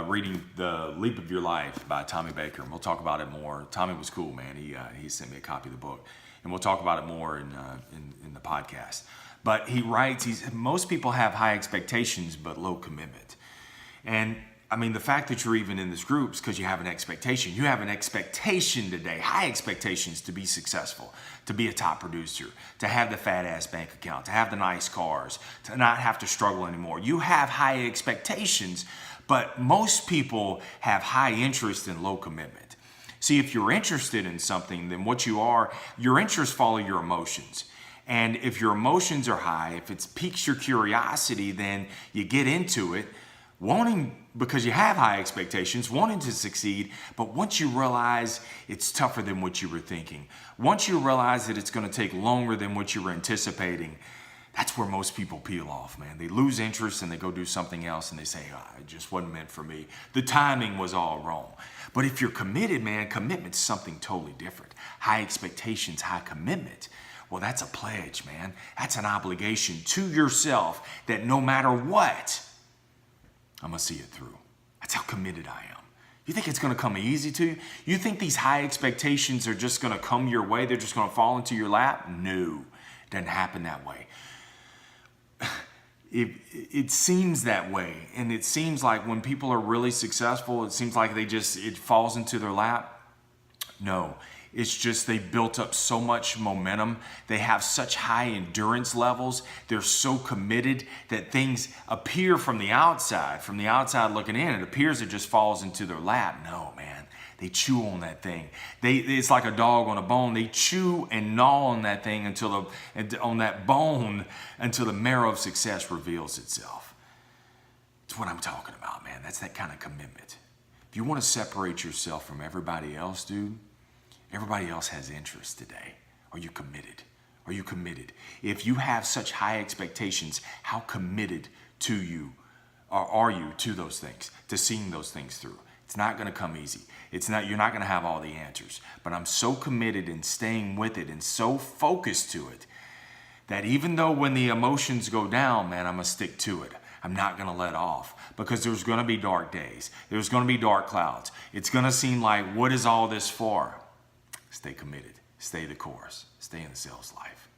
reading The Leap of Your Life by Tommy Baker, and we'll talk about it more. Tommy was cool, man. He sent me a copy of the book, and we'll talk about it more in the podcast. But he writes, most people have high expectations but low commitment. And I mean, the fact that you're even in this group is because you have an expectation. You have an expectation today, high expectations to be successful, to be a top producer, to have the fat ass bank account, to have the nice cars, to not have to struggle anymore. You have high expectations, but most people have high interest and low commitment. See, if you're interested in something, then your interests follow your emotions. And if your emotions are high, if it piques your curiosity, then you get into it, wanting, because you have high expectations, wanting to succeed, but once you realize it's tougher than what you were thinking, once you realize that it's going to take longer than what you were anticipating, that's where most people peel off, man. They lose interest and they go do something else and they say, it just wasn't meant for me. The timing was all wrong. But if you're committed, man, commitment's something totally different. High expectations, high commitment. Well, that's a pledge, man. That's an obligation to yourself that no matter what, I'm going to see it through. That's how committed I am. You think it's going to come easy to you? You think these high expectations are just going to come your way? They're just going to fall into your lap? No, it doesn't happen that way. It seems that way. And it seems like when people are really successful, it seems like it falls into their lap. No. It's just they built up so much momentum. They have such high endurance levels. They're so committed that things appear from the outside looking in, it appears it just falls into their lap. No, man. They chew on that thing. It's like a dog on a bone. They chew and gnaw on that thing until the marrow of success reveals itself. It's what I'm talking about, man. That's that kind of commitment. If you want to separate yourself from everybody else, dude, everybody else has interest today. Are you committed? Are you committed? If you have such high expectations, how committed are you to those things, to seeing those things through? It's not going to come easy. You're not going to have all the answers. But I'm so committed in staying with it and so focused to it that even though when the emotions go down, man, I'm going to stick to it. I'm not going to let off because there's going to be dark days. There's going to be dark clouds. It's going to seem like, what is all this for? Stay committed. Stay the course. Stay in the sales life.